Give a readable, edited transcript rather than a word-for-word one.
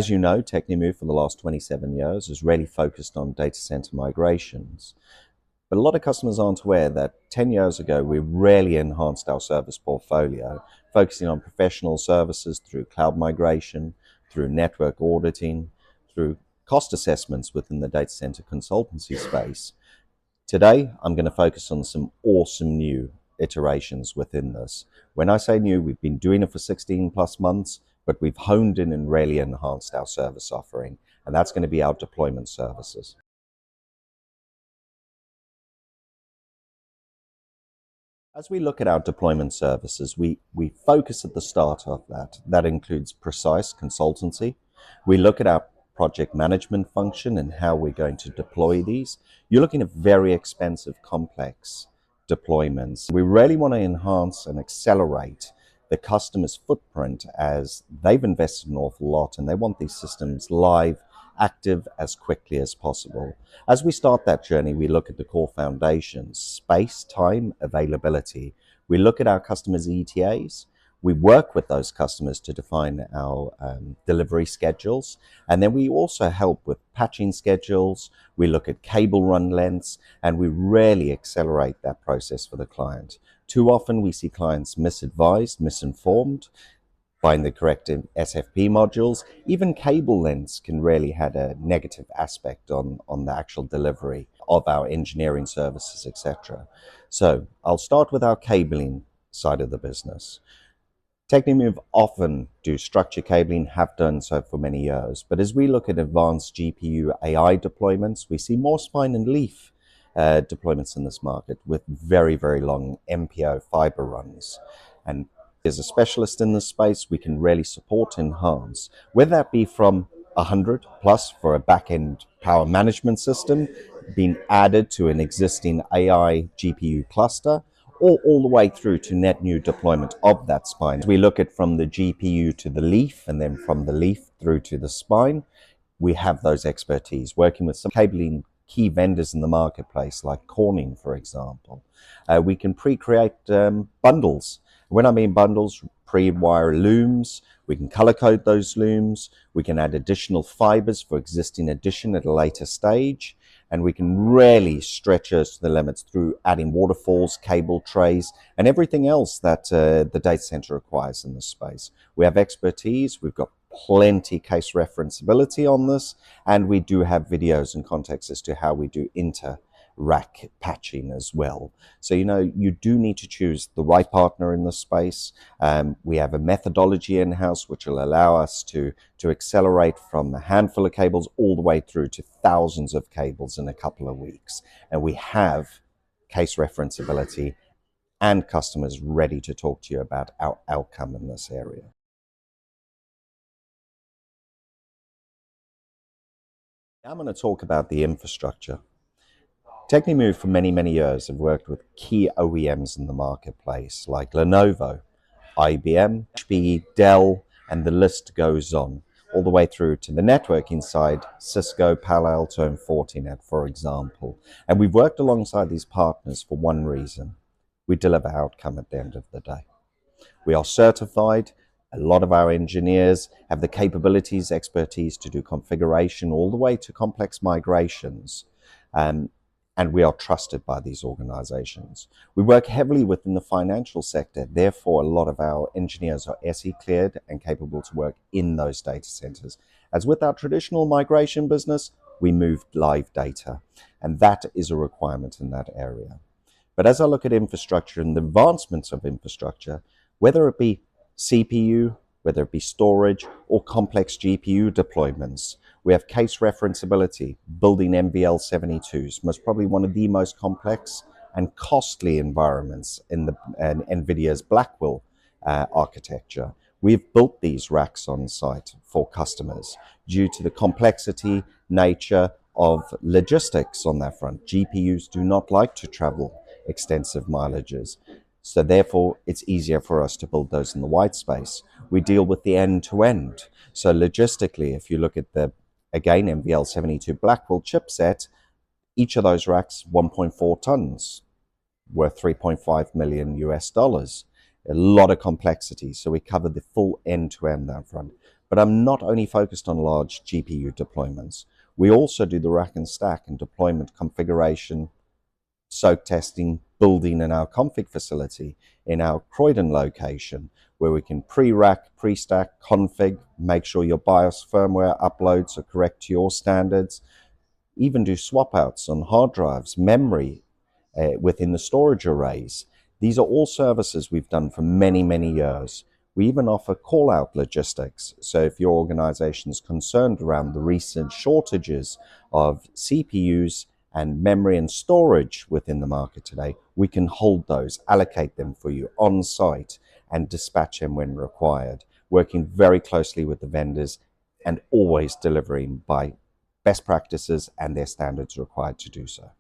As you know, Technimove for the last 27 years has really focused on data center migrations. But a lot of customers aren't aware that 10 years ago, we really enhanced our service portfolio, focusing on professional services through cloud migration, through network auditing, through cost assessments within the data center consultancy space. Today, I'm going to focus on some awesome new iterations within this. When I say new, we've been doing it for 16 plus months, but we've honed in and really enhanced our service offering, and that's going to be our deployment services. As we look at our deployment services, we focus at the start of that. That includes precise consultancy. We look at our project management function and how we're going to deploy these. You're looking at very expensive, complex deployments. We really want to enhance and accelerate the customer's footprint as they've invested an awful lot and they want these systems live, active as quickly as possible. As we start that journey, we look at the core foundations: space, time, availability. We look at our customers' ETAs. We work with those customers to define our delivery schedules. And then we also help with patching schedules. We look at cable run lengths, and we really accelerate that process for the client. Too often we see clients misadvised, misinformed, find the correct SFP modules. Even cable lengths can really have a negative aspect on the actual delivery of our engineering services, etc. So I'll start with our cabling side of the business. Technimove often do structure cabling, have done so for many years. But as we look at advanced GPU AI deployments, we see more spine and leaf deployments in this market with very, very long MPO fiber runs. And as a specialist in this space, we can really support and enhance, whether that be from 100 plus for a back-end power management system being added to an existing AI GPU cluster, or all the way through to net new deployment of that spine. We look at from the GPU to the leaf, and then from the leaf through to the spine. We have those expertise working with some cabling key vendors in the marketplace, like Corning, for example. We can pre-create bundles. When I mean bundles, pre-wire looms. We can color code those looms. We can add additional fibers for existing addition at a later stage. And we can really stretch us to the limits through adding waterfalls, cable trays, and everything else that the data center requires in this space. We have expertise. We've got plenty case referenceability on this, and we do have videos and context as to how we do inter-rack patching as well. So, you do need to choose the right partner in this space. We have a methodology in-house which will allow us to accelerate from a handful of cables all the way through to thousands of cables in a couple of weeks. And we have case referenceability and customers ready to talk to you about our outcome in this area. Now I'm going to talk about the infrastructure. Technimove for many, many years have worked with key OEMs in the marketplace like Lenovo, IBM, HP, Dell, and the list goes on, all the way through to the networking side, Cisco, Palo Alto, and Fortinet, for example. And we've worked alongside these partners for one reason: we deliver outcome at the end of the day. We are certified. A lot of our engineers have the capabilities, expertise to do configuration all the way to complex migrations. And we are trusted by these organizations. We work heavily within the financial sector. Therefore, a lot of our engineers are SE cleared and capable to work in those data centers. As with our traditional migration business, we move live data, and that is a requirement in that area. But as I look at infrastructure and the advancements of infrastructure, whether it be CPU, whether it be storage or complex GPU deployments, we have case referenceability, building NVL72s, most probably one of the most complex and costly environments in NVIDIA's Blackwell architecture. We've built these racks on site for customers due to the complexity, nature of logistics on that front. GPUs do not like to travel extensive mileages. So therefore, it's easier for us to build those in the white space. We deal with the end-to-end. So logistically, if you look at the, again, NVL72 Blackwell chipset, each of those racks, 1.4 tons, worth $3.5 million US. A lot of complexity. So we cover the full end-to-end that front. But I'm not only focused on large GPU deployments. We also do the rack and stack and deployment configuration, soak testing, building in our config facility in our Croydon location, where we can pre-rack, pre-stack, config, make sure your BIOS firmware uploads are correct to your standards, even do swap outs on hard drives, memory within the storage arrays. These are all services we've done for many, many years. We even offer call-out logistics. So if your organization is concerned around the recent shortages of CPUs and memory and storage within the market today, we can hold those, allocate them for you on site, and dispatch them when required, working very closely with the vendors and always delivering by best practices and their standards required to do so.